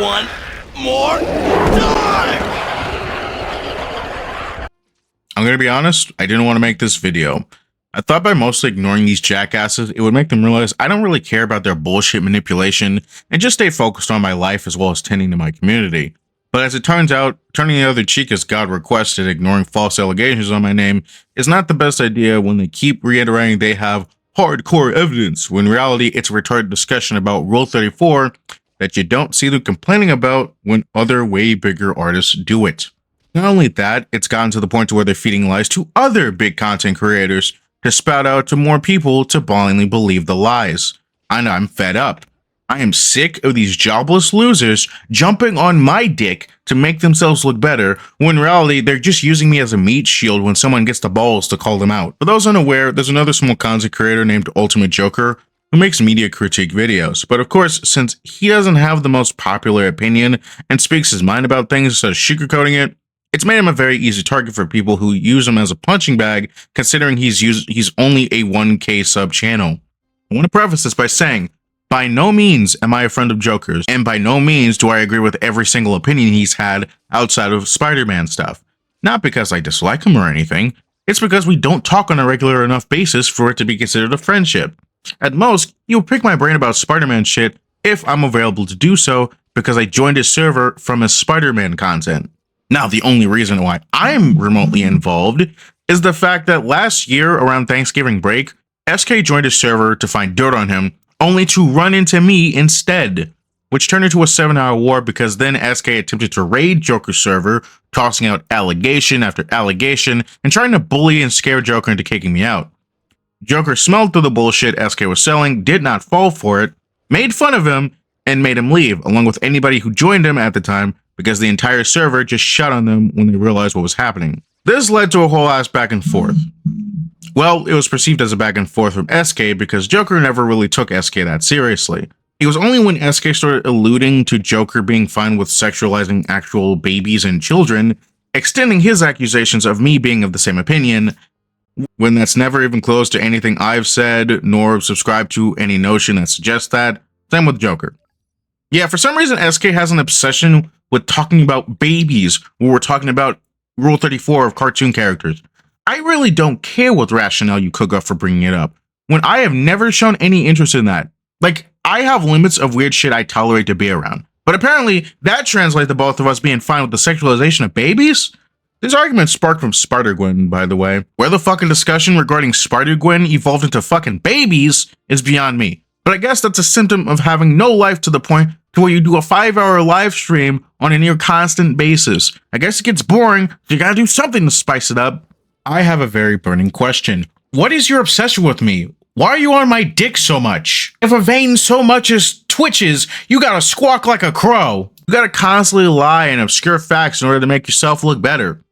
one more time! I'm gonna be honest, I didn't want to make this video. I thought by mostly ignoring these jackasses, it would make them realize I don't really care about their bullshit manipulation and just stay focused on my life as well as tending to my community. But as it turns out, turning the other cheek as God requested, ignoring false allegations on my name, is not the best idea when they keep reiterating they have hardcore evidence, when in reality it's a retarded discussion about Rule 34 that you don't see them complaining about when other way bigger artists do it. Not only that, it's gotten to the point to where they're feeding lies to other big content creators to spout out to more people to blindly believe the lies. And I'm fed up. I am sick of these jobless losers jumping on my dick to make themselves look better, when in reality they're just using me as a meat shield when someone gets the balls to call them out. For those unaware, there's another small content creator named Ultimate Joker who makes media critique videos. But of course, since he doesn't have the most popular opinion and speaks his mind about things instead of sugarcoating it, it's made him a very easy target for people who use him as a punching bag, considering he's only a 1K sub channel. I want to preface this by saying, by no means am I a friend of Joker's, and by no means do I agree with every single opinion he's had outside of Spider-Man stuff. Not because I dislike him or anything, it's because we don't talk on a regular enough basis for it to be considered a friendship. At most, he'll pick my brain about Spider-Man shit if I'm available to do so, because I joined his server from his Spider-Man content. Now, the only reason why I'm remotely involved is the fact that last year around Thanksgiving break, SK joined his server to find dirt on him, only to run into me instead, which turned into a 7-hour war because then SK attempted to raid Joker's server, tossing out allegation after allegation and trying to bully and scare Joker into kicking me out. Joker smelled through the bullshit SK was selling, did not fall for it, made fun of him, and made him leave, along with anybody who joined him at the time, because the entire server just shut on them when they realized what was happening. This led to a whole ass back and forth. Well, it was perceived as a back and forth from SK because Joker never really took SK that seriously. It was only when SK started alluding to Joker being fine with sexualizing actual babies and children, extending his accusations of me being of the same opinion, when that's never even close to anything I've said, nor subscribed to any notion that suggests that. Same with Joker. Yeah, for some reason SK has an obsession with talking about babies when we're talking about Rule 34 of cartoon characters. I really don't care what rationale you cook up for bringing it up, when I have never shown any interest in that. Like, I have limits of weird shit I tolerate to be around. But apparently, that translates to both of us being fine with the sexualization of babies? This argument sparked from Spider-Gwen, by the way. Where the fucking discussion regarding Spider-Gwen evolved into fucking babies is beyond me. But I guess that's a symptom of having no life to the point to where you do a 5-hour live stream on a near constant basis. I guess it gets boring, so you gotta do something to spice it up. I have a very burning question. What is your obsession with me? Why are you on my dick so much? If a vein so much as twitches, you gotta squawk like a crow. You gotta constantly lie and obscure facts in order to make yourself look better.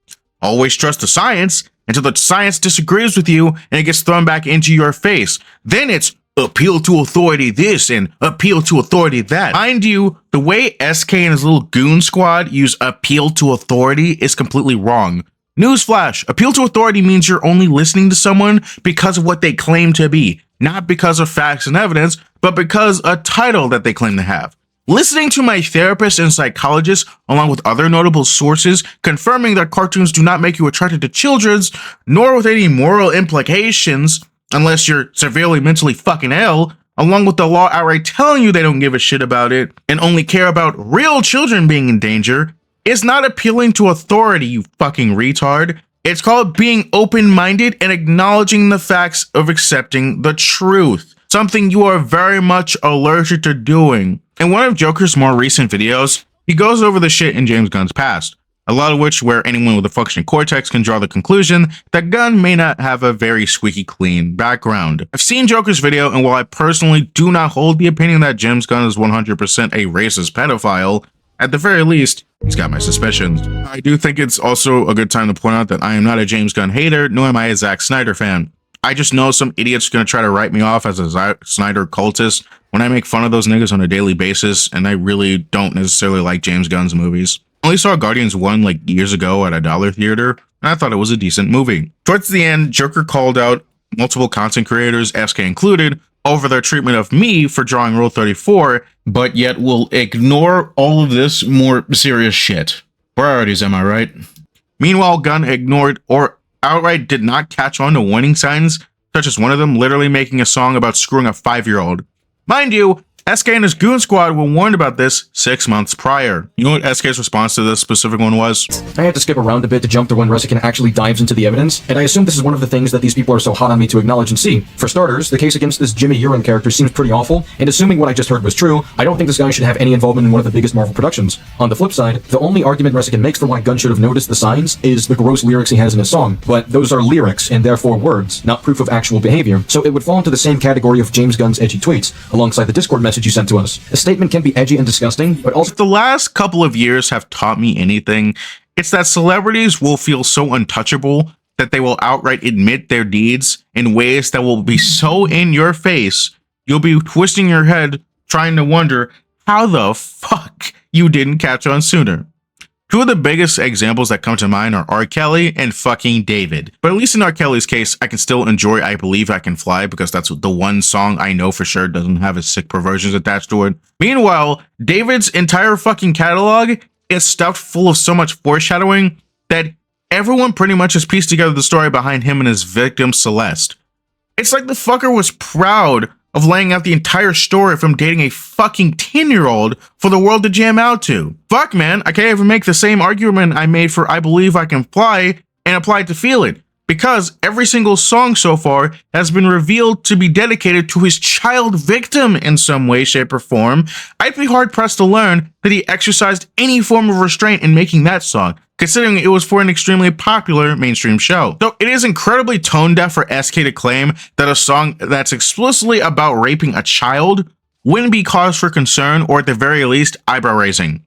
Always trust the science until the science disagrees with you and it gets thrown back into your face. Then it's appeal to authority this and appeal to authority that. Mind you, the way SK and his little goon squad use appeal to authority is completely wrong. Newsflash, appeal to authority means you're only listening to someone because of what they claim to be, not because of facts and evidence, but because a title that they claim to have. Listening to my therapist and psychologist, along with other notable sources, confirming that cartoons do not make you attracted to children's, nor with any moral implications, unless you're severely mentally fucking ill, along with the law outright telling you they don't give a shit about it and only care about real children being in danger, is not appealing to authority, you fucking retard. It's called being open-minded and acknowledging the facts of accepting the truth, something you are very much allergic to doing. In one of Joker's more recent videos, he goes over the shit in James Gunn's past, a lot of which where anyone with a functioning cortex can draw the conclusion that Gunn may not have a very squeaky clean background. I've seen Joker's video, and while I personally do not hold the opinion that James Gunn is 100% a racist pedophile, at the very least, he's got my suspicions. I do think it's also a good time to point out that I am not a James Gunn hater, nor am I a Zack Snyder fan. I just know some idiot's gonna try to write me off as a Zack Snyder cultist when I make fun of those niggas on a daily basis, and I really don't necessarily like James Gunn's movies. I only saw Guardians 1 like years ago at a dollar theater, and I thought it was a decent movie. Towards the end, Joker called out multiple content creators, SK included, over their treatment of me for drawing Rule 34 but yet will ignore all of this more serious shit. Priorities, am I right? Meanwhile, Gunn ignored or outright did not catch on to warning signs, such as one of them literally making a song about screwing a 5-year-old. Mind you, SK and his goon squad were warned about this 6 months prior. You know what SK's response to this specific one was? I had to skip around a bit to jump to when Resican actually dives into the evidence, and I assume this is one of the things that these people are so hot on me to acknowledge and see. For starters, the case against this Jimmy Urine character seems pretty awful, and assuming what I just heard was true, I don't think this guy should have any involvement in one of the biggest Marvel productions. On the flip side, the only argument Resican makes for why Gunn should have noticed the signs is the gross lyrics he has in his song, but those are lyrics and therefore words, not proof of actual behavior, so it would fall into the same category of James Gunn's edgy tweets, alongside the Discord message you sent to us. A statement can be edgy and disgusting, but also— If the last couple of years have taught me anything, it's that celebrities will feel so untouchable that they will outright admit their deeds in ways that will be so in your face, you'll be twisting your head trying to wonder how the fuck you didn't catch on sooner. Two of the biggest examples that come to mind are R. Kelly and fucking David. But at least in R. Kelly's case, I can still enjoy I Believe I Can Fly because that's the one song I know for sure doesn't have his sick perversions attached to it. Meanwhile, David's entire fucking catalog is stuffed full of so much foreshadowing that everyone pretty much has pieced together the story behind him and his victim Celeste. It's like the fucker was proud of laying out the entire story from dating a fucking 10-year-old for the world to jam out to. Fuck, man, I can't even make the same argument I made for I Believe I Can Fly and apply it to Feel It, because every single song so far has been revealed to be dedicated to his child victim in some way, shape, or form. I'd be hard-pressed to learn that he exercised any form of restraint in making that song, considering it was for an extremely popular mainstream show. So it is incredibly tone-deaf for SK to claim that a song that's explicitly about raping a child wouldn't be cause for concern, or at the very least, eyebrow-raising.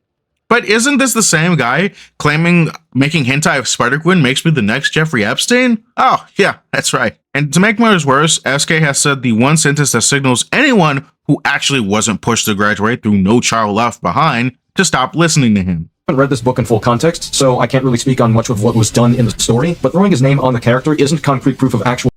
But isn't this the same guy claiming making hentai of Spider-Gwen makes me the next Jeffrey Epstein? Oh, yeah, that's right. And to make matters worse, SK has said the one sentence that signals anyone who actually wasn't pushed to graduate through No Child Left Behind to stop listening to him. I haven't read this book in full context, so I can't really speak on much of what was done in the story, but throwing his name on the character isn't concrete proof of actual—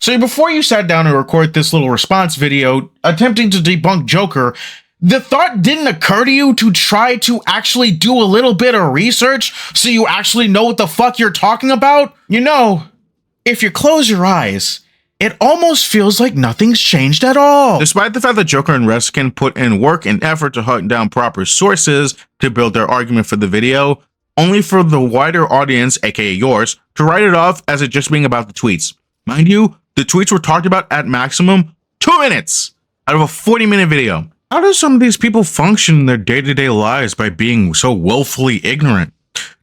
So before you sat down and record this little response video attempting to debunk Joker, the thought didn't occur to you to try to actually do a little bit of research so you actually know what the fuck you're talking about? You know, if you close your eyes, it almost feels like nothing's changed at all. Despite the fact that Joker and Resican put in work and effort to hunt down proper sources to build their argument for the video, only for the wider audience, aka yours, to write it off as it just being about the tweets. Mind you, the tweets were talked about at maximum 2 minutes out of a 40-minute video. How do some of these people function in their day-to-day lives by being so willfully ignorant?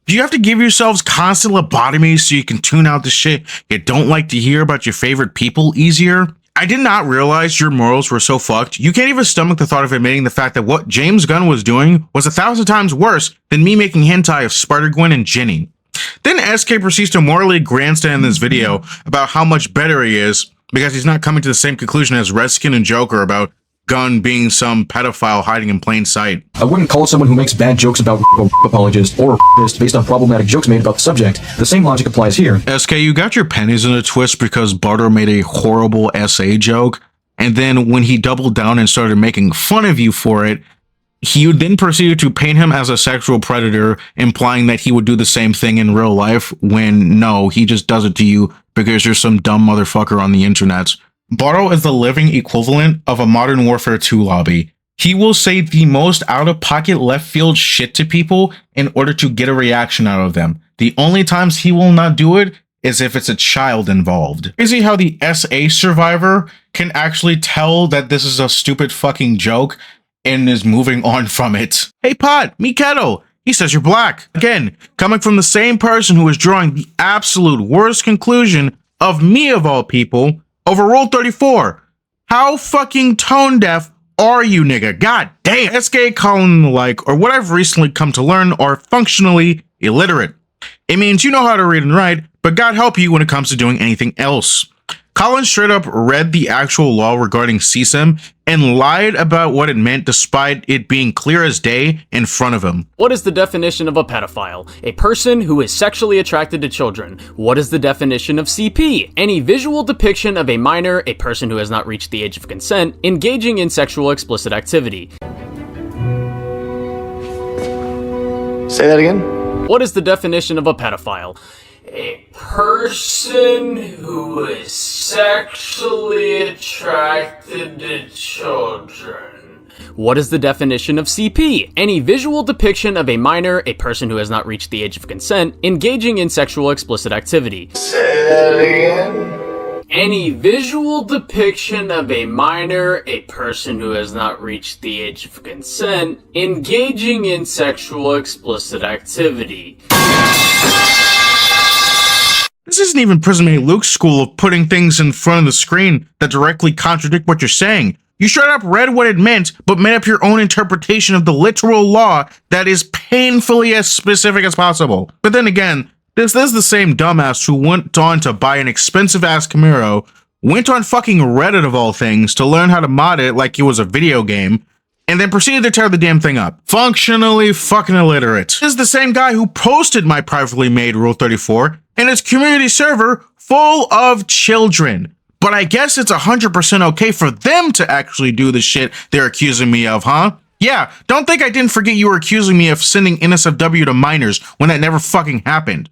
Do you have to give yourselves constant lobotomies so you can tune out the shit you don't like to hear about your favorite people easier? I did not realize your morals were so fucked. You can't even stomach the thought of admitting the fact that what James Gunn was doing was 1,000 times worse than me making hentai of Spider-Gwen and Ginny. Then SK proceeds to morally grandstand in this video about how much better he is because he's not coming to the same conclusion as Resican and Joker about Gunn being some pedophile hiding in plain sight. I wouldn't call someone who makes bad jokes about a apologist or a based on problematic jokes made about the subject. The same logic applies here. SK, you got your pennies in a twist because Barter made a horrible SA joke, and then when he doubled down and started making fun of you for it, he then proceeded to paint him as a sexual predator, implying that he would do the same thing in real life, when no, he just does it to you because you're some dumb motherfucker on the internet. Bardo is the living equivalent of a Modern Warfare 2 lobby. He will say the most out-of-pocket left-field shit to people in order to get a reaction out of them. The only times he will not do it is if it's a child involved. Crazy how the SA survivor can actually tell that this is a stupid fucking joke and is moving on from it. Hey Pot, me Kettle. He says you're black. Again, coming from the same person who is drawing the absolute worst conclusion of me of all people over Rule 34. How fucking tone deaf are you, nigga? God damn. SK, Colin, the like, or what I've recently come to learn are functionally illiterate. It means you know how to read and write, but God help you when it comes to doing anything else. Colin straight up read the actual law regarding CSIM and lied about what it meant despite it being clear as day in front of him. What is the definition of a pedophile? A person who is sexually attracted to children. What is the definition of CP? Any visual depiction of a minor, a person who has not reached the age of consent, engaging in sexual explicit activity. Say that again? What is the definition of a pedophile? A person who is sexually attracted to children. What is the definition of CP? Any visual depiction of a minor, a person who has not reached the age of consent, engaging in sexual explicit activity. Say that again? Any visual depiction of a minor, a person who has not reached the age of consent, engaging in sexual explicit activity. This isn't even Prison Mate Luke's school of putting things in front of the screen that directly contradict what you're saying. You straight up read what it meant, but made up your own interpretation of the literal law that is painfully as specific as possible. But then again, this is the same dumbass who went on to buy an expensive-ass Camaro, went on fucking Reddit of all things to learn how to mod it like it was a video game, and then proceeded to tear the damn thing up. Functionally fucking illiterate. This is the same guy who posted my privately made Rule 34 in his community server full of children. But I guess it's 100% okay for them to actually do the shit they're accusing me of, huh? Yeah, don't think I didn't forget you were accusing me of sending NSFW to minors when that never fucking happened.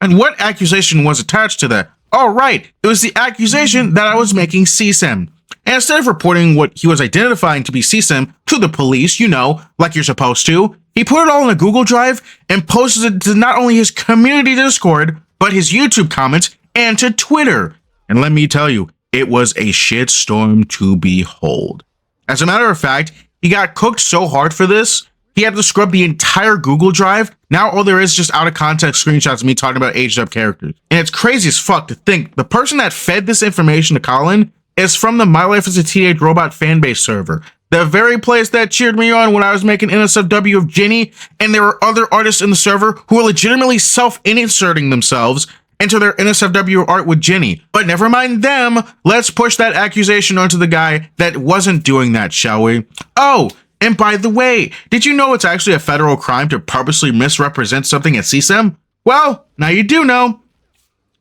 And what accusation was attached to that? Oh, right, it was the accusation that I was making CSIM. And instead of reporting what he was identifying to be CSIM to the police, you know, like you're supposed to, he put it all in a Google Drive and posted it to not only his community Discord, but his YouTube comments and to Twitter. And let me tell you, it was a shitstorm to behold. As a matter of fact, he got cooked so hard for this, he had to scrub the entire Google Drive. Now all there is just out of context screenshots of me talking about aged up characters. And it's crazy as fuck to think the person that fed this information to Colin is from the My Life as a Teenage Robot fanbase server. The very place that cheered me on when I was making NSFW of Jenny, and there were other artists in the server who were legitimately self-inserting themselves into their NSFW art with Jenny. But never mind them, let's push that accusation onto the guy that wasn't doing that, shall we? Oh, and by the way, did you know it's actually a federal crime to purposely misrepresent something at CSIM? Well, now you do know.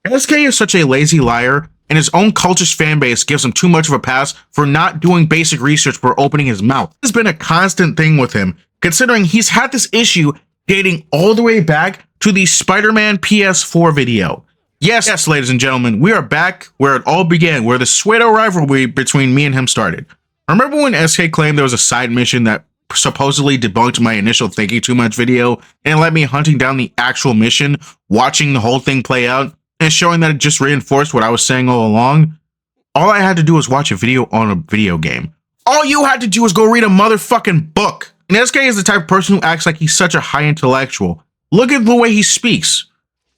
SK is such a lazy liar, and his own cultist fanbase gives him too much of a pass for not doing basic research before opening his mouth. This has been a constant thing with him, considering he's had this issue dating all the way back to the Spider-Man PS4 video. Yes, ladies and gentlemen, we are back where it all began, where the pseudo rivalry between me and him started. Remember when SK claimed there was a side mission that supposedly debunked my initial thinking too much video and led me hunting down the actual mission, watching the whole thing play out, and showing that it just reinforced what I was saying all along? All I had to do was watch a video on a video game. All you had to do was go read a motherfucking book. And SK is the type of person who acts like he's such a high intellectual. Look at the way he speaks.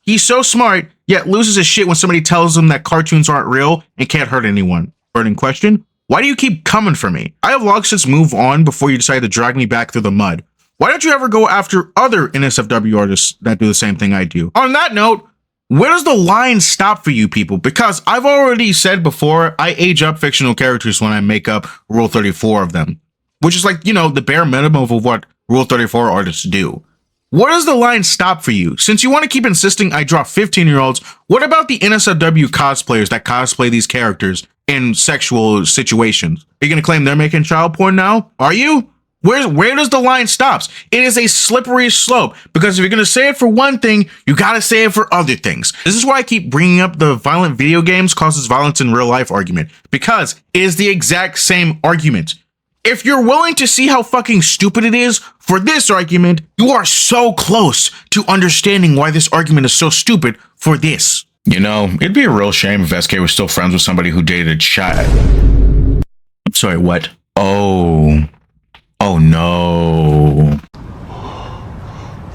He's so smart, yet loses his shit when somebody tells him that cartoons aren't real and can't hurt anyone. Burning question, why do you keep coming for me? I have long since moved on before you decided to drag me back through the mud. Why don't you ever go after other NSFW artists that do the same thing I do? On that note, where does the line stop for you people? Because I've already said before, I age up fictional characters when I make up Rule 34 of them. Which is like, you know, the bare minimum of what Rule 34 artists do. Where does the line stop for you? Since you want to keep insisting I draw 15-year-olds, what about the NSFW cosplayers that cosplay these characters in sexual situations? Are you going to claim they're making child porn now? Are you? Where does the line stop? It is a slippery slope, because if you're going to say it for one thing, you got to say it for other things. This is why I keep bringing up the violent video games causes violence in real life argument, because it is the exact same argument. If you're willing to see how fucking stupid it is for this argument, you are so close to understanding why this argument is so stupid for this. You know, it'd be a real shame if SK was still friends with somebody who dated Chad. I'm sorry, what? Oh no.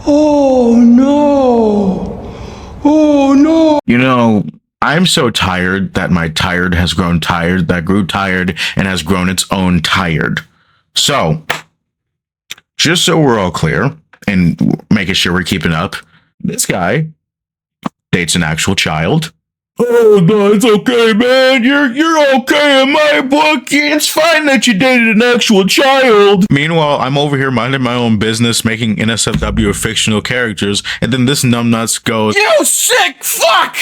Oh no. Oh no. You know, I'm so tired that my tired has grown tired, that grew tired and has grown its own tired. So, just so we're all clear and making sure we're keeping up, this guy dates an actual child, Oh no, it's okay, man. You're okay in my book. It's fine that you dated an actual child. Meanwhile, I'm over here minding my own business, making NSFW fictional characters, and then this numbnuts goes, "You sick fuck!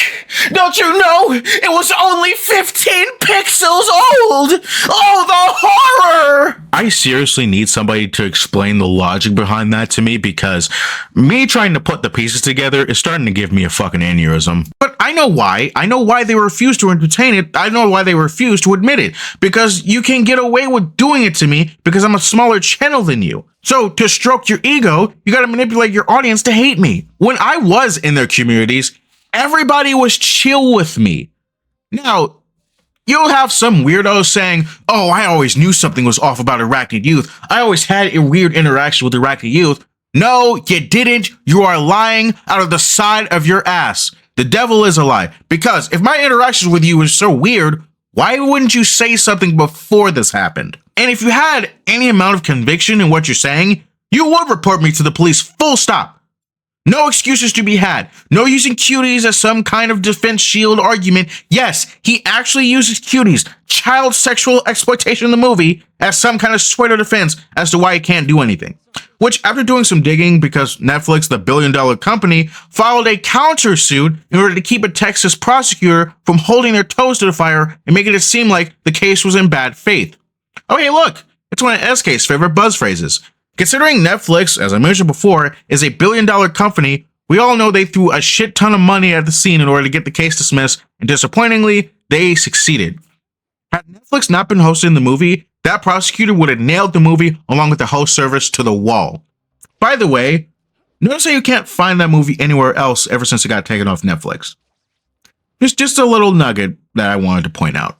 Don't you know it was only 15 pixels old? Oh, the horror!" I seriously need somebody to explain the logic behind that to me, because me trying to put the pieces together is starting to give me a fucking aneurysm. But I know why. I know why they refuse to entertain it. I know why they refuse to admit it. Because you can get away with doing it to me because I'm a smaller channel than you. So to stroke your ego, you gotta manipulate your audience to hate me. When I was in their communities, everybody was chill with me. Now, you'll have some weirdos saying, "Oh, I always knew something was off about Iraqi youth. I always had a weird interaction with Iraqi youth." No, you didn't. You are lying out of the side of your ass. The devil is a lie. Because if my interactions with you is so weird, why wouldn't you say something before this happened? And if you had any amount of conviction in what you're saying, you would report me to the police, full stop. No excuses to be had. No using cuties as some kind of defense shield argument. Yes, he actually uses cuties, child sexual exploitation in the movie, as some kind of pseudo defense as to why he can't do anything. Which, after doing some digging, because Netflix, the billion-dollar company, filed a countersuit in order to keep a Texas prosecutor from holding their toes to the fire and making it seem like the case was in bad faith. Oh, hey, look, it's one of SK's favorite buzz phrases. Considering Netflix, as I mentioned before, is a billion-dollar company, we all know they threw a shit ton of money at the scene in order to get the case dismissed, and disappointingly, they succeeded. Had Netflix not been hosting the movie, that prosecutor would have nailed the movie along with the host service to the wall. By the way, notice how you can't find that movie anywhere else ever since it got taken off Netflix. Just a little nugget that I wanted to point out.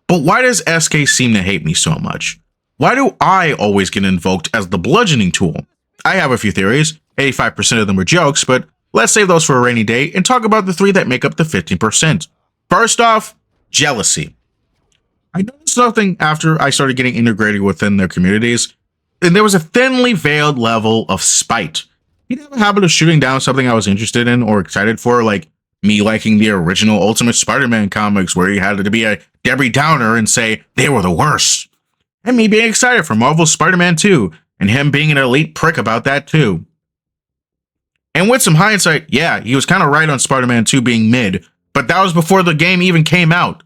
But why does SK seem to hate me so much? Why do I always get invoked as the bludgeoning tool? I have a few theories. 85% of them are jokes, but let's save those for a rainy day and talk about the 3 that make up the 15%. First off, jealousy. I noticed something after I started getting integrated within their communities, and there was a thinly veiled level of spite. You'd have a habit of shooting down something I was interested in or excited for, like me liking the original Ultimate Spider-Man comics where you had to be a Debbie Downer and say they were the worst. And me being excited for Marvel's Spider-Man 2, and him being an elite prick about that too. And with some hindsight, yeah, he was kind of right on Spider-Man 2 being mid, but that was before the game even came out.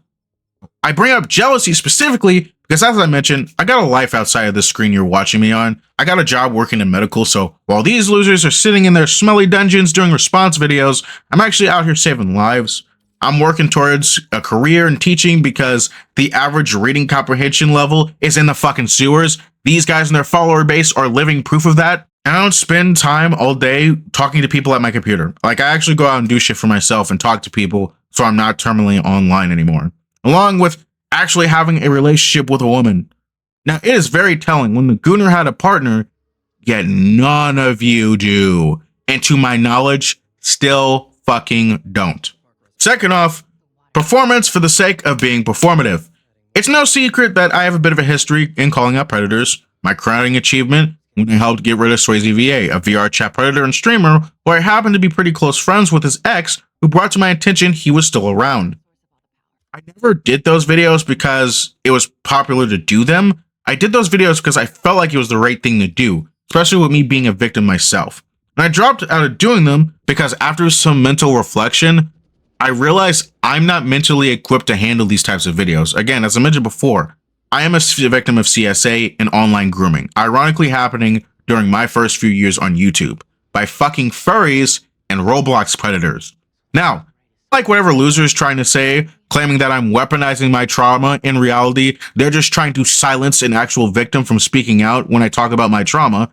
I bring up jealousy specifically because, as I mentioned, I got a life outside of the screen you're watching me on. I got a job working in medical, so while these losers are sitting in their smelly dungeons doing response videos, I'm actually out here saving lives. I'm working towards a career in teaching because the average reading comprehension level is in the fucking sewers. These guys and their follower base are living proof of that. And I don't spend time all day talking to people at my computer. Like, I actually go out and do shit for myself and talk to people so I'm not terminally online anymore. Along with actually having a relationship with a woman. Now, it is very telling when the Gooner had a partner, yet none of you do. And to my knowledge, still fucking don't. Second off, performance for the sake of being performative. It's no secret that I have a bit of a history in calling out predators. My crowning achievement when I helped get rid of Swayze VA, a VR chat predator and streamer where I happened to be pretty close friends with his ex, who brought to my attention he was still around. I never did those videos because it was popular to do them. I did those videos because I felt like it was the right thing to do, especially with me being a victim myself. And I dropped out of doing them because after some mental reflection, I realized I'm not mentally equipped to handle these types of videos. Again, as I mentioned before, I am a victim of CSA and online grooming, ironically happening during my first few years on YouTube, by fucking furries and Roblox predators. Now, like whatever losers trying to say, claiming that I'm weaponizing my trauma, in reality, they're just trying to silence an actual victim from speaking out when I talk about my trauma.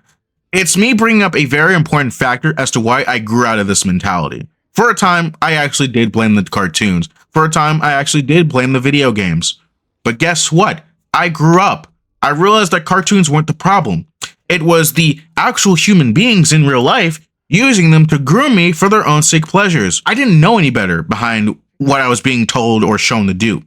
It's me bringing up a very important factor as to why I grew out of this mentality. For a time, I actually did blame the cartoons. For a time, I actually did blame the video games. But guess what? I grew up. I realized that cartoons weren't the problem. It was the actual human beings in real life using them to groom me for their own sick pleasures. I didn't know any better behind what I was being told or shown to do.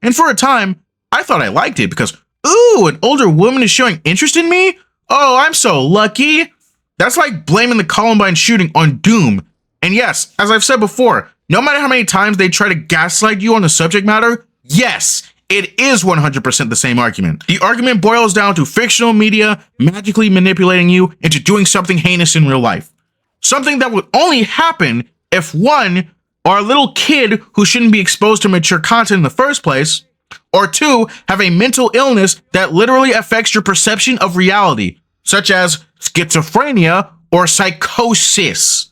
And for a time, I thought I liked it because, ooh, an older woman is showing interest in me? Oh, I'm so lucky. That's like blaming the Columbine shooting on Doom. And yes, as I've said before, No matter how many times they try to gaslight you on the subject matter, yes, it is 100% the same argument. The argument boils down to fictional media magically manipulating you into doing something heinous in real life. Something that would only happen if one, are a little kid who shouldn't be exposed to mature content in the first place, or two, have a mental illness that literally affects your perception of reality, such as schizophrenia or psychosis.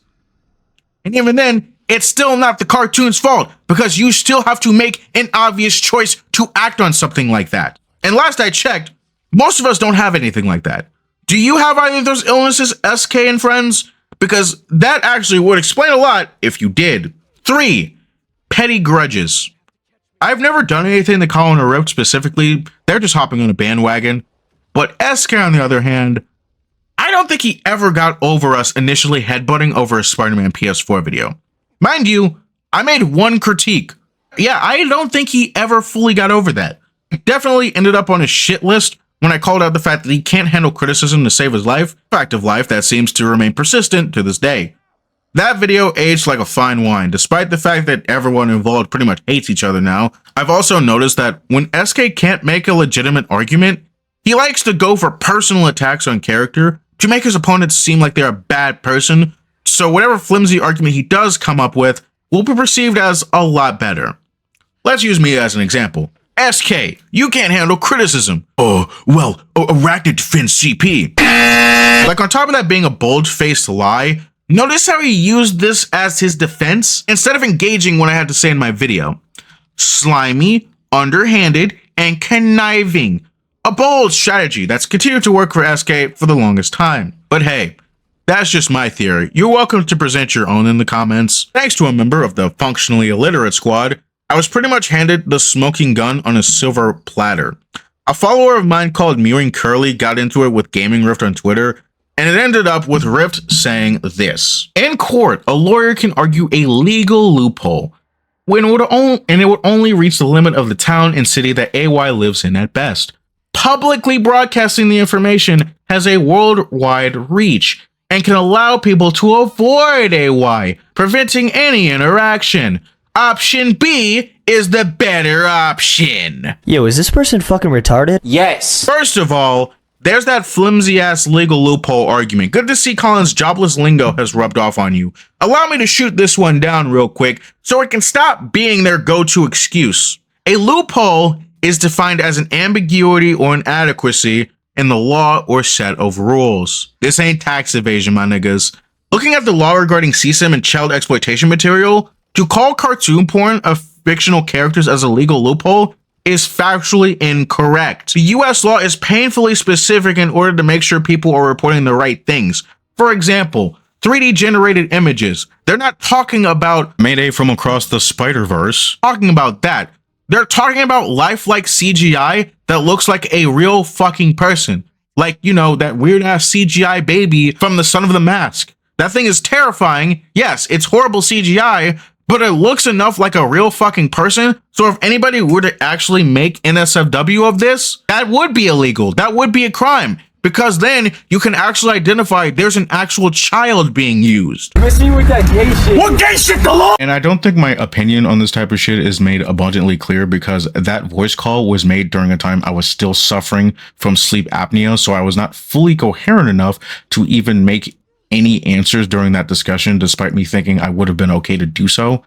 And even then, it's still not the cartoon's fault, because you still have to make an obvious choice to act on something like that. And last I checked, most of us don't have anything like that. Do you have either of those illnesses, SK and friends? Because that actually would explain a lot if you did. 3. Petty grudges. I've never done anything to Colin or Rift specifically. They're just hopping on a bandwagon. But SK, on the other hand, I don't think he ever got over us initially headbutting over a Spider-Man PS4 video. Mind you, I made one critique. Yeah, I don't think he ever fully got over that. He definitely ended up on his shit list when I called out the fact that he can't handle criticism to save his life, fact of life that seems to remain persistent to this day. That video aged like a fine wine, despite the fact that everyone involved pretty much hates each other now. I've also noticed that when SK can't make a legitimate argument, he likes to go for personal attacks on character to make his opponents seem like they're a bad person, so whatever flimsy argument he does come up with will be perceived as a lot better. Let's use me as an example. SK, you can't handle criticism. Arachnid defends CP. Like, on top of that being a bold-faced lie, notice how he used this as his defense instead of engaging what I had to say in my video. Slimy, underhanded, and conniving. A bold strategy that's continued to work for SK for the longest time. But hey, that's just my theory. You're welcome to present your own in the comments. Thanks to a member of the Functionally Illiterate Squad, I was pretty much handed the smoking gun on a silver platter. A follower of mine called Mewing Curly got into it with Gaming Rift on Twitter, and it ended up with Rift saying this. In court, a lawyer can argue a legal loophole, when it would only reach the limit of the town and city that AY lives in at best. Publicly broadcasting the information has a worldwide reach and can allow people to avoid AY, preventing any interaction. Option B is the better option. Yo, is this person fucking retarded? Yes. First of all, there's that flimsy-ass legal loophole argument. Good to see Colin's jobless lingo has rubbed off on you. Allow me to shoot this one down real quick so it can stop being their go-to excuse. A loophole is defined as an ambiguity or inadequacy in the law or set of rules. This ain't tax evasion, my niggas. Looking at the law regarding CSIM and child exploitation material, to call cartoon porn of fictional characters as a legal loophole is factually incorrect. The US law is painfully specific in order to make sure people are reporting the right things. For example, 3D generated images. They're not talking about Mayday from across the Spider-Verse. talking about that. They're talking about lifelike CGI that looks like a real fucking person. Like, you know, that weird ass CGI baby from The Son of the Mask. That thing is terrifying. Yes, it's horrible CGI, but it looks enough like a real fucking person. So if anybody were to actually make NSFW of this, that would be illegal. That would be a crime. Because then you can actually identify there's an actual child being used. And I don't think my opinion on this type of shit is made abundantly clear, because that voice call was made during a time I was still suffering from sleep apnea, so I was not fully coherent enough to even make any answers during that discussion, despite me thinking I would have been okay to do so.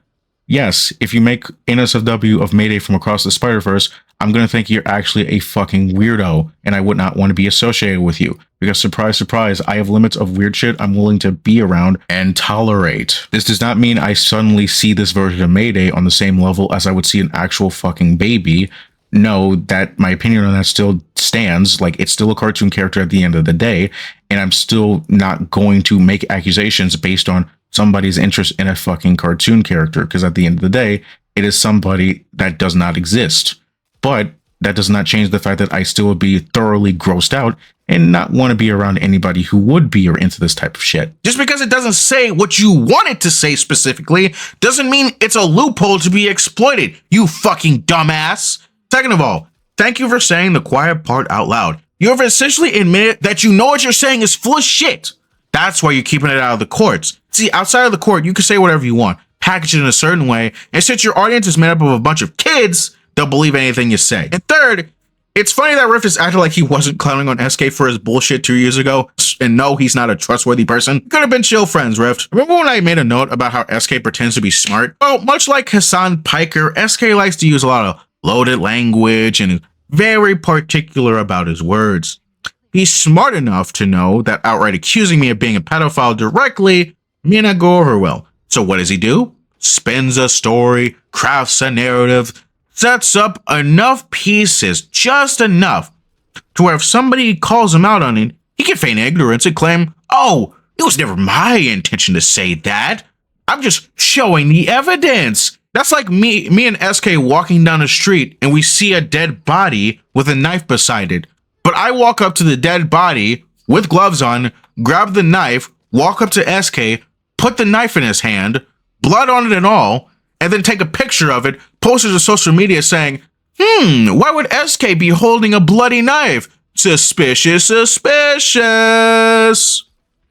Yes, if you make NSFW of Mayday from across the Spider-Verse, I'm going to think you're actually a fucking weirdo, and I would not want to be associated with you. Because surprise, surprise, I have limits of weird shit I'm willing to be around and tolerate. This does not mean I suddenly see this version of Mayday on the same level as I would see an actual fucking baby. No, that my opinion on that still stands. Like, it's still a cartoon character at the end of the day, and I'm still not going to make accusations based on somebody's interest in a fucking cartoon character, because at the end of the day, it is somebody that does not exist. But that does not change the fact that I still would be thoroughly grossed out and not want to be around anybody who would be or into this type of shit. Just because it doesn't say what you want it to say specifically doesn't mean it's a loophole to be exploited, you fucking dumbass. Second of all, thank you for saying the quiet part out loud. You have essentially admitted that you know what you're saying is full of shit. That's why you're keeping it out of the courts. See, outside of the court, you can say whatever you want. package it in a certain way, and since your audience is made up of a bunch of kids, they'll believe anything you say. And third, it's funny that Rift is acting like he wasn't clowning on SK for his bullshit 2 years ago, and no, he's not a trustworthy person. Could have been chill friends, Rift. Remember when I made a note about how SK pretends to be smart? Well, much like Hassan Piker, SK likes to use a lot of loaded language and is very particular about his words. He's smart enough to know that outright accusing me of being a pedophile directly may not go over well. So what does he do? Spins a story, crafts a narrative, sets up enough pieces, just enough, to where if somebody calls him out on it, he can feign ignorance and claim, oh, it was never my intention to say that. I'm just showing the evidence. That's like me and SK walking down the street and we see a dead body with a knife beside it. But I walk up to the dead body with gloves on, grab the knife, walk up to SK, put the knife in his hand, blood on it and all, and then take a picture of it, post it to social media saying, why would SK be holding a bloody knife? Suspicious, suspicious.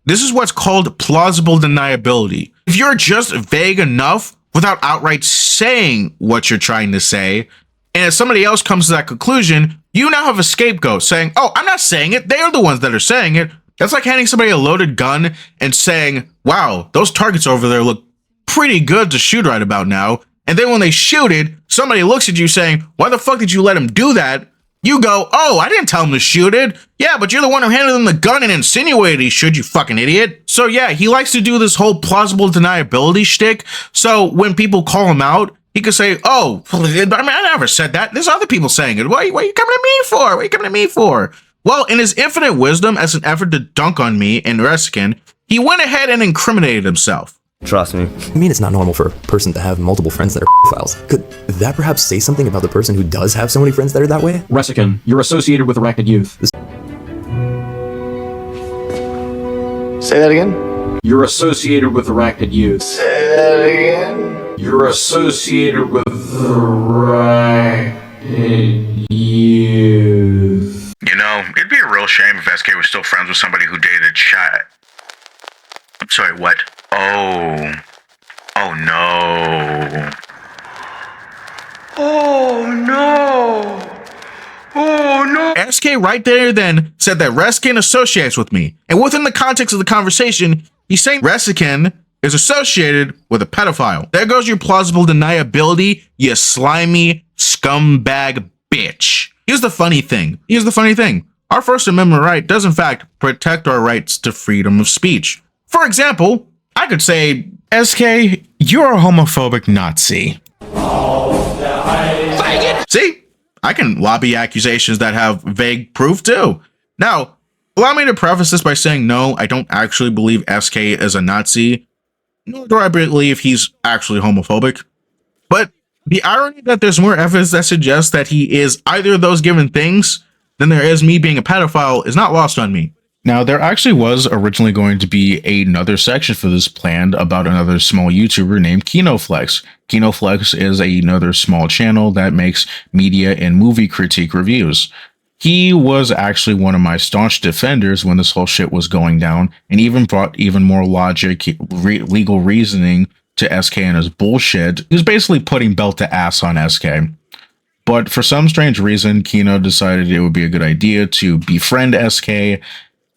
This is what's called plausible deniability. If you're just vague enough without outright saying what you're trying to say, and if somebody else comes to that conclusion, you now have a scapegoat saying, oh, I'm not saying it. They're the ones that are saying it. That's like handing somebody a loaded gun and saying, wow, those targets over there look pretty good to shoot right about now. And then when they shoot it, somebody looks at you saying, why the fuck did you let him do that? You go, oh, I didn't tell him to shoot it. Yeah, but you're the one who handed him the gun and insinuated he should, you fucking idiot. So yeah, he likes to do this whole plausible deniability shtick. So when people call him out, he could say, oh, I mean, I never said that. There's other people saying it. What are you coming to me for? What are you coming to me for? Well, in his infinite wisdom, as an effort to dunk on me and Reskin, he went ahead and incriminated himself. Trust me. I mean, it's not normal for a person to have multiple friends that are pedophiles. Could that perhaps say something about the person who does have so many friends that are that way? Resikin, you're associated with arachnid youth. Say that again? You're associated with arachnid youth. Say that again? You're associated with arachnid youth. You know, it'd be a real shame if SK was still friends with somebody who dated Chat. I'm sorry, what? Oh. Oh no. Oh no! Oh no! SK right there then said that Reskin associates with me. And within the context of the conversation, he's saying Reskin is associated with a pedophile. There goes your plausible deniability, you slimy scumbag bitch. Here's the funny thing. Our First Amendment right does in fact protect our rights to freedom of speech. For example, I could say, SK, you're a homophobic Nazi. See? I can lobby accusations that have vague proof too. Now, allow me to preface this by saying no, I don't actually believe SK is a Nazi, nor do I believe he's actually homophobic. But the irony that there's more evidence that suggests that he is either of those given things than there is me being a pedophile is not lost on me. Now, there actually was originally going to be another section for this planned about another small YouTuber named KinoFlex. KinoFlex is another small channel that makes media and movie critique reviews. He was actually one of my staunch defenders when this whole shit was going down, and even brought even more logic, legal reasoning to SK and his bullshit. He was basically putting belt to ass on SK. But for some strange reason, Kino decided it would be a good idea to befriend SK,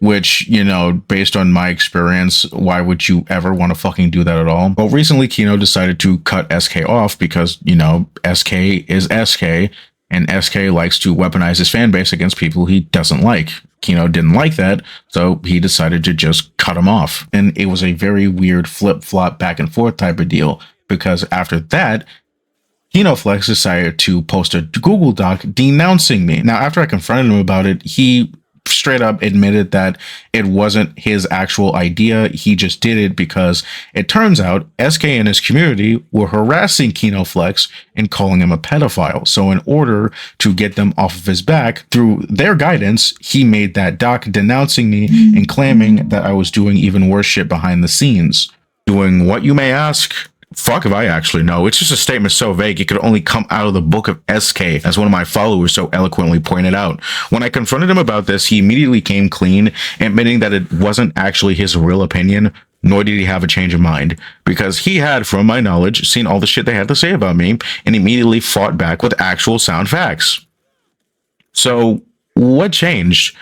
which, you know, based on my experience, why would you ever want to fucking do that at all? But recently, Kino decided to cut SK off because, you know, SK is SK, and SK likes to weaponize his fan base against people he doesn't like. Kino didn't like that, so he decided to just cut him off. And it was a very weird flip-flop back and forth type of deal, because after that, KinoFlex decided to post a Google Doc denouncing me. Now, after I confronted him about it, he straight up admitted that it wasn't his actual idea. He just did it because it turns out SK and his community were harassing KinoFlex and calling him a pedophile. So in order to get them off of his back, through their guidance, he made that doc denouncing me and claiming that I was doing even worse shit behind the scenes. Doing what, you may ask? Fuck if I actually know. It's just a statement so vague it could only come out of the book of SK, as one of my followers so eloquently pointed out. When I confronted him about this, he immediately came clean, admitting that it wasn't actually his real opinion, nor did he have a change of mind, because he had, from my knowledge, seen all the shit they had to say about me and immediately fought back with actual sound facts. So, what changed?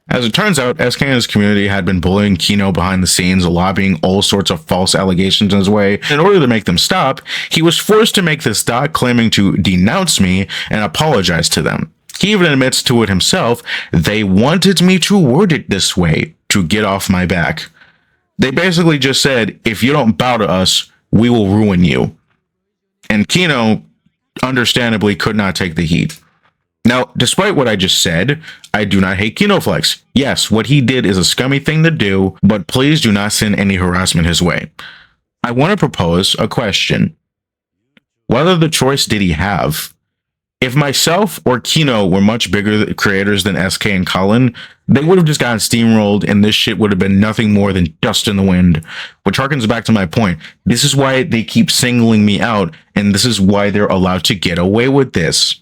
As it turns out, SK and his community had been bullying Kino behind the scenes, lobbying all sorts of false allegations in his way. In order to make them stop, he was forced to make this doc claiming to denounce me and apologize to them. He even admits to it himself, they wanted me to word it this way to get off my back. They basically just said, if you don't bow to us, we will ruin you. And Kino, understandably, could not take the heat. Now, despite what I just said, I do not hate KinoFlex. Yes, what he did is a scummy thing to do, but please do not send any harassment his way. I want to propose a question. What other choice did he have? If myself or Kino were much bigger creators than SK and Colin, they would have just gotten steamrolled and this shit would have been nothing more than dust in the wind. Which harkens back to my point. This is why they keep singling me out, and this is why they're allowed to get away with this.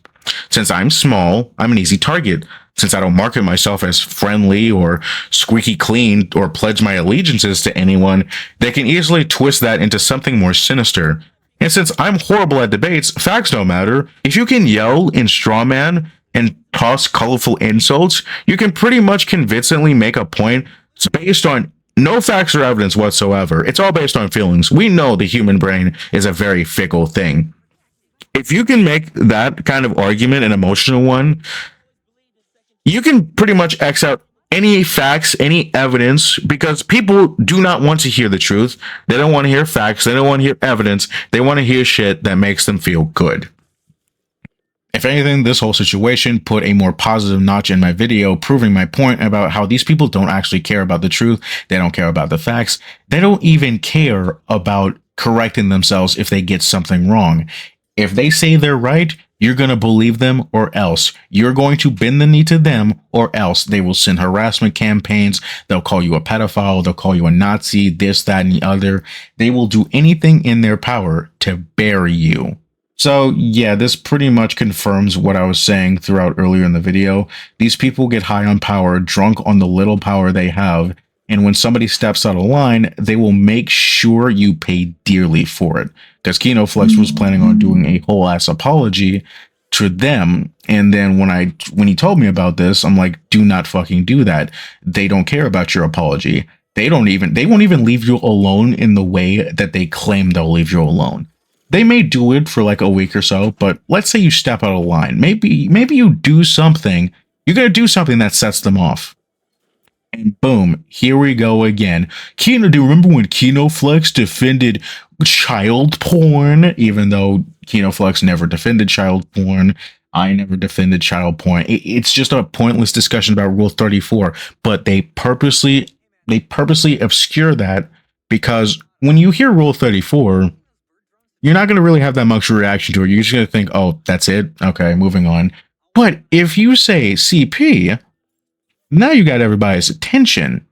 Since I'm small, I'm an easy target. Since I don't market myself as friendly or squeaky clean or pledge my allegiances to anyone, they can easily twist that into something more sinister. And since I'm horrible at debates, facts don't matter. If you can yell and strawman and toss colorful insults, you can pretty much convincingly make a point based on no facts or evidence whatsoever. It's all based on feelings. We know the human brain is a very fickle thing. If you can make that kind of argument an emotional one, you can pretty much X out any facts, any evidence, because people do not want to hear the truth. They don't want to hear facts. They don't want to hear evidence. They want to hear shit that makes them feel good. If anything, this whole situation put a more positive notch in my video, proving my point about how these people don't actually care about the truth. They don't care about the facts. They don't even care about correcting themselves if they get something wrong. If they say they're right, you're going to believe them, or else you're going to bend the knee to them, or else they will send harassment campaigns. They'll call you a pedophile. They'll call you a Nazi, this, that, and the other. They will do anything in their power to bury you. So yeah, this pretty much confirms what I was saying throughout earlier in the video. These people get high on power, drunk on the little power they have. And when somebody steps out of line, they will make sure you pay dearly for it. Because KinoFlex was planning on doing a whole ass apology to them. And then when he told me about this, I'm like, do not fucking do that. They don't care about your apology. They won't even leave you alone in the way that they claim they'll leave you alone. They may do it for like a week or so, but let's say you step out of line. Maybe you do something. You're going to do something that sets them off. And boom, here we go again. Kino, do you remember when KinoFlex defended child porn? Even though KinoFlex never defended child porn, I never defended child porn. It's just a pointless discussion about Rule 34. But they purposely obscure that, because when you hear Rule 34, you're not going to really have that much reaction to it. You're just going to think, oh, that's it? Okay, moving on. But if you say CP, now you got everybody's attention.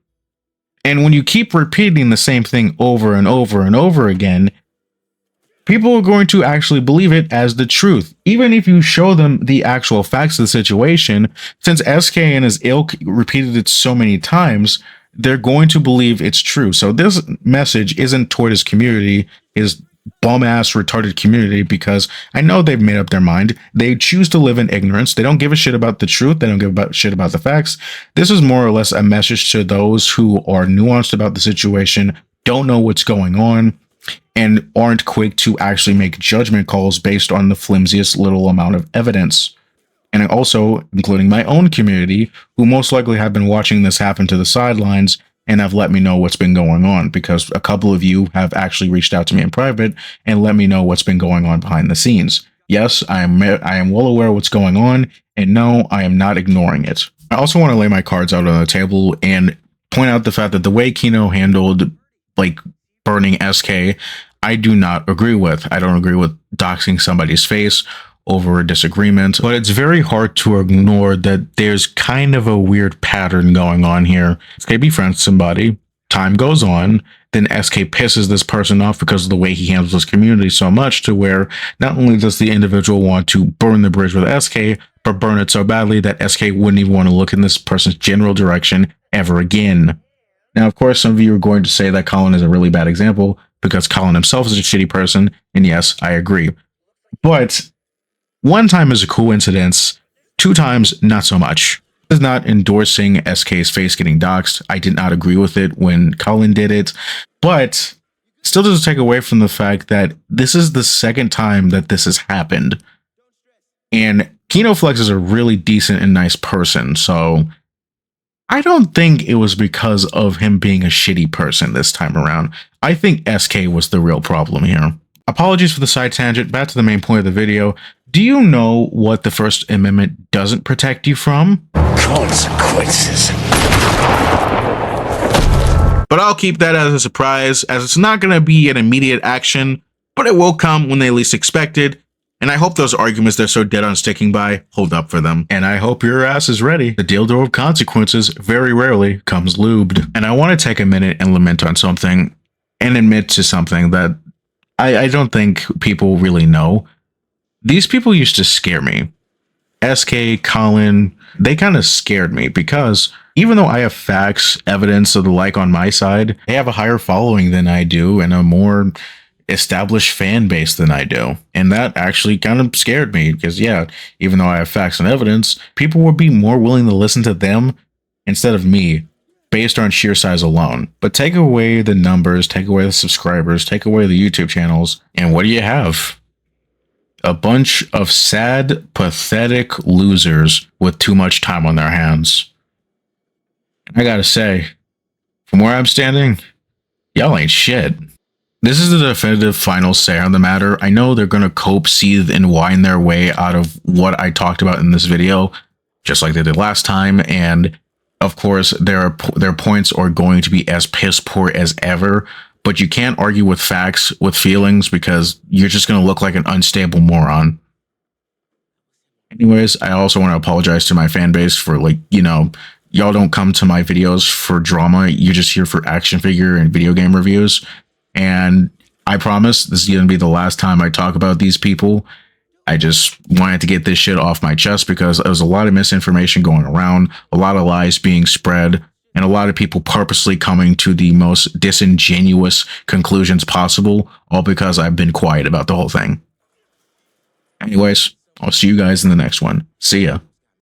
And when you keep repeating the same thing over and over and over again, people are going to actually believe it as the truth. Even if you show them the actual facts of the situation, since SK and his ilk repeated it so many times, they're going to believe it's true. So this message isn't toward his community, his bum-ass retarded community, because I know they've made up their mind. They choose to live in ignorance. They don't give a shit about the truth. They don't give a shit about the facts. This is more or less a message to those who are nuanced about the situation, don't know what's going on, and aren't quick to actually make judgment calls based on the flimsiest little amount of evidence. And also including my own community, who most likely have been watching this happen to the sidelines and have let me know what's been going on, because a couple of you have actually reached out to me in private and let me know what's been going on behind the scenes. Yes, I am well aware of what's going on, and no, I am not ignoring it. I also want to lay my cards out on the table and point out the fact that the way Kino handled, like, burning SK, I do not agree with. I don't agree with doxing somebody's face over a disagreement, but it's very hard to ignore that there's kind of a weird pattern going on here. SK befriends somebody, time goes on, then SK pisses this person off because of the way he handles his community so much, to where not only does the individual want to burn the bridge with SK, but burn it so badly that SK wouldn't even want to look in this person's general direction ever again. Now, of course, some of you are going to say that Colin is a really bad example because Colin himself is a shitty person. And yes, I agree. But one time is a coincidence. 2 times, not so much. This is not endorsing SK's face getting doxxed. I did not agree with it when Colin did it. But still doesn't take away from the fact that this is the second time that this has happened. And Kino Flex is a really decent and nice person. So I don't think it was because of him being a shitty person this time around. I think SK was the real problem here. Apologies for the side tangent. Back to the main point of the video. Do you know what the First Amendment doesn't protect you from? Consequences. But I'll keep that as a surprise, as it's not going to be an immediate action, but it will come when they least expect it. And I hope those arguments they're so dead on sticking by hold up for them. And I hope your ass is ready. The dildo of consequences very rarely comes lubed. And I want to take a minute and lament on something and admit to something that I don't think people really know. These people used to scare me. SK, Colin, they kind of scared me because even though I have facts, evidence of the like on my side, they have a higher following than I do and a more established fan base than I do. And that actually kind of scared me because, yeah, even though I have facts and evidence, people would be more willing to listen to them instead of me based on sheer size alone. But take away the numbers, take away the subscribers, take away the YouTube channels, and what do you have? A bunch of sad, pathetic losers with too much time on their hands. I gotta say, from where I'm standing, y'all ain't shit. This is the definitive final say on the matter. I know they're gonna cope, seethe, and whine their way out of what I talked about in this video, just like they did last time, and of course, their points are going to be as piss poor as ever, but you can't argue with facts, with feelings, because you're just going to look like an unstable moron. Anyways, I also want to apologize to my fan base for, like, you know, y'all don't come to my videos for drama. You're just here for action figure and video game reviews. And I promise this is going to be the last time I talk about these people. I just wanted to get this shit off my chest because there was a lot of misinformation going around, a lot of lies being spread, and a lot of people purposely coming to the most disingenuous conclusions possible, all because I've been quiet about the whole thing. Anyways, I'll see you guys in the next one. See ya.